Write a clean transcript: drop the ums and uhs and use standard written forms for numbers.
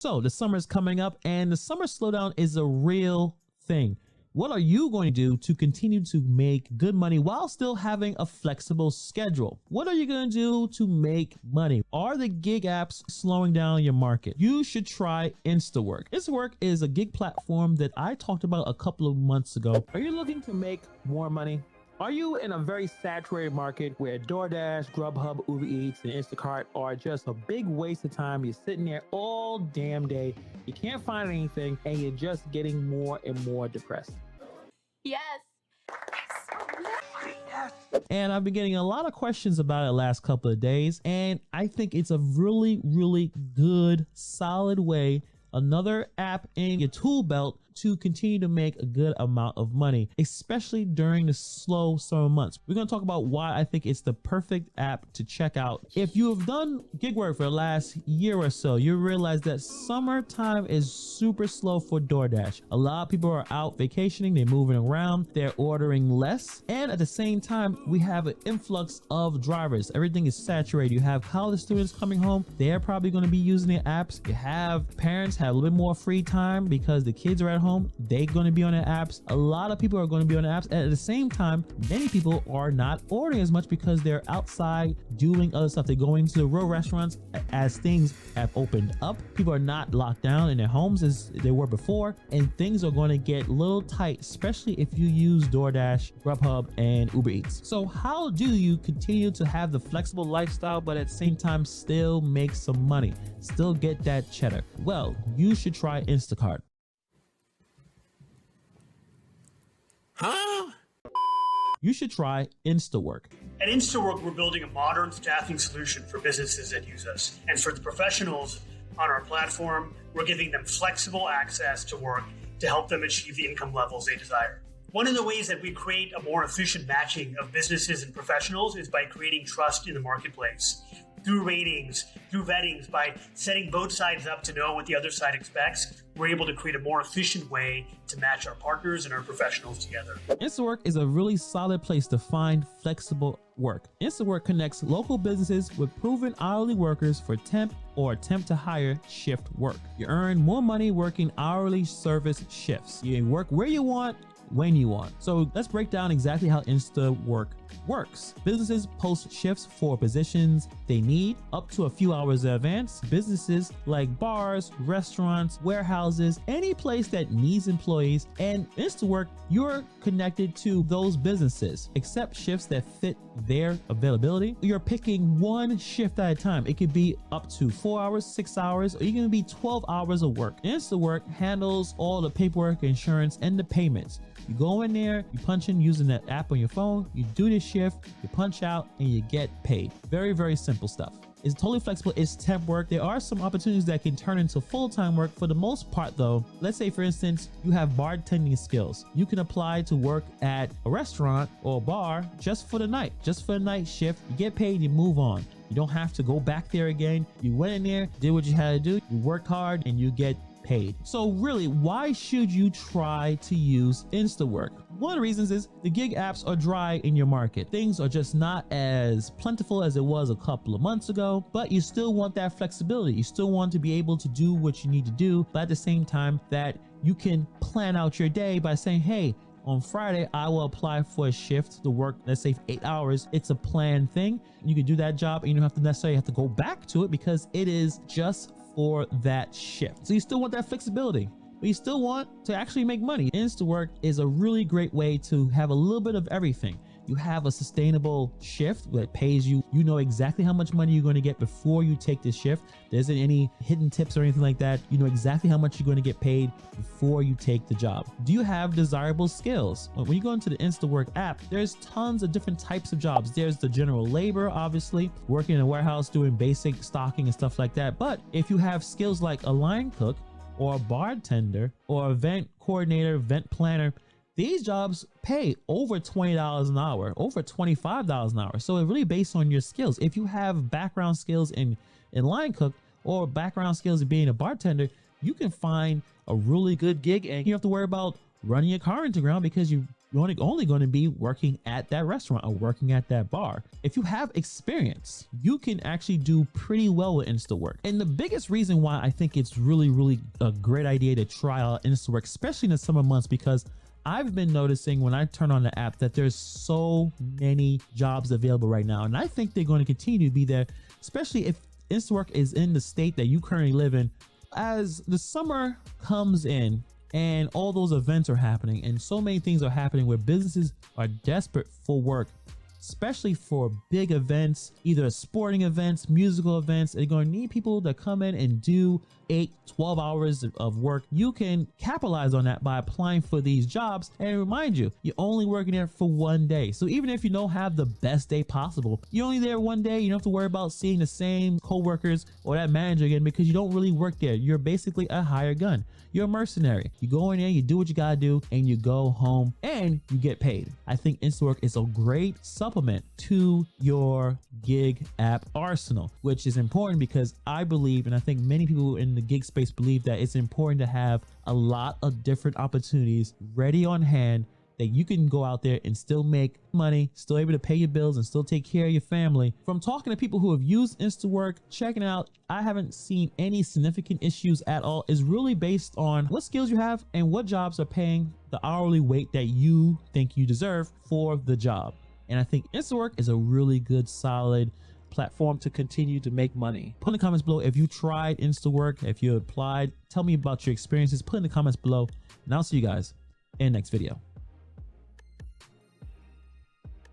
So the summer is coming up and the summer slowdown is a real thing. What are you going to do to continue to make good money while still having a flexible schedule? What are you going to do to make money? Are the gig apps slowing down your market? You should try Instawork. Instawork is a gig platform that I talked about a couple of months ago. Are you looking to make more money? Are you in a very saturated market where Doordash, Grubhub, UBEREATS, and Instacart are just a big waste of time? You're sitting there all damn day, you can't find anything, and you're just getting more and more depressed. Yes. And I've been getting a lot of questions about it the last couple of days, and I think it's a really, really good, solid way, another app in your tool belt to continue to make a good amount of money, especially during the slow summer months. We're going to talk about why I think it's the perfect app to check out. If you have done gig work for the last year or so, you realize that summertime is super slow for Doordash. A lot of people are out vacationing, they're moving around, they're ordering less, and at the same time, we have an influx of drivers. Everything is saturated. You have college students coming home, they're probably going to be using their apps. You have parents have a little bit more free time because the kids are at home, they're going to be on their apps. A lot of people are going to be on the apps, and at the same time, many people are not ordering as much because they're outside doing other stuff. They're going to the real restaurants as things have opened up. People are not locked down in their homes as they were before, and things are going to get a little tight, especially if you use Doordash, Grubhub, and UberEats. So how do you continue to have the flexible lifestyle but at the same time still make some money, still get that cheddar? Well, you should try Instacart. Huh? You should try Instawork. At Instawork, we're building a modern staffing solution for businesses that use us. And for the professionals on our platform, we're giving them flexible access to work to help them achieve the income levels they desire. One of the ways that we create a more efficient matching of businesses and professionals is by creating trust in the marketplace. Through ratings, through vettings, by setting both sides up to know what the other side expects, we're able to create a more efficient way to match our partners and our professionals together. Instawork is a really solid place to find flexible work. Instawork connects local businesses with proven hourly workers for temp or attempt to hire shift work. You earn more money working hourly service shifts. You work where you want, when you want. So let's break down exactly how Instawork works. Businesses post shifts for positions they need up to a few hours in advance. Businesses like bars, restaurants, warehouses, any place that needs employees, and Instawork, you're connected to those businesses. Accept shifts that fit their availability. You're picking one shift at a time. It could be up to 4 hours, 6 hours, or you're gonna be 12 hours of work. Instawork handles all the paperwork, insurance, and the payments. You go in there, you punch in using that app on your phone, you do this shift, you punch out, and you get paid. Very, very simple stuff. It's totally flexible. It's temp work. There are some opportunities that can turn into full-time work. For the most part though, let's say for instance, you have bartending skills. You can apply to work at a restaurant or a bar just for the night shift. You get paid, you move on. You don't have to go back there again. You went in there, did what you had to do, you worked hard, and you get paid. So really, why should you try to use Instawork? One of the reasons is the gig apps are dry in your market. Things are just not as plentiful as it was a couple of months ago, but you still want that flexibility. You still want to be able to do what you need to do, but at the same time that you can plan out your day by saying, hey, on Friday, I will apply for a shift to work, let's say 8 hours. It's a planned thing. You can do that job and you don't have to necessarily have to go back to it because it is just for that shift. So you still want that flexibility, but you still want to actually make money. Instawork is a really great way to have a little bit of everything. You have a sustainable shift that pays you. You know exactly how much money you're going to get before you take this shift. There isn't any hidden tips or anything like that. You know exactly how much you're going to get paid before you take the job. Do you have desirable skills? Well, when you go into the Instawork app, there's tons of different types of jobs. There's the general labor, obviously, working in a warehouse, doing basic stocking and stuff like that. But if you have skills like a line cook or a bartender or event coordinator, event planner, these jobs pay over $20 an hour, over $25 an hour. So it really based on your skills. If you have background skills in line cook or background skills in being a bartender, you can find a really good gig and you don't have to worry about running your car into ground because you you're only going to be working at that restaurant or working at that bar. If you have experience, you can actually do pretty well with Instawork. And the biggest reason why I think it's really a great idea to try out Instawork, especially in the summer months, because I've been noticing when I turn on the app that there's so many jobs available right now. And I think they're going to continue to be there, especially if Instawork is in the state that you currently live in. As the summer comes in and all those events are happening and so many things are happening where businesses are desperate for work, especially for big events, either sporting events, musical events, they're going to need people to come in and do 8-12 hours of work. You can capitalize on that by applying for these jobs. And remind you, you're only working there for one day. So even if you don't have the best day possible, you're only there one day. You don't have to worry about seeing the same coworkers or that manager again because you don't really work there. You're basically a hired gun. You're a mercenary. You go in there, you do what you gotta do, and you go home and you get paid. I think Instawork is a great supplement to your gig app arsenal, which is important because I believe, and I think many people in the gig space believe, that it's important to have a lot of different opportunities ready on hand that you can go out there and still make money, still able to pay your bills and still take care of your family. From talking to people who have used Instawork, checking it out, I haven't seen any significant issues at all. It's really based on what skills you have and what jobs are paying the hourly rate that you think you deserve for the job. And I think Instawork is a really good, solid platform to continue to make money. Put in the comments below if you tried Instawork, if you applied. Tell me about your experiences. Put in the comments below, and I'll see you guys in the next video.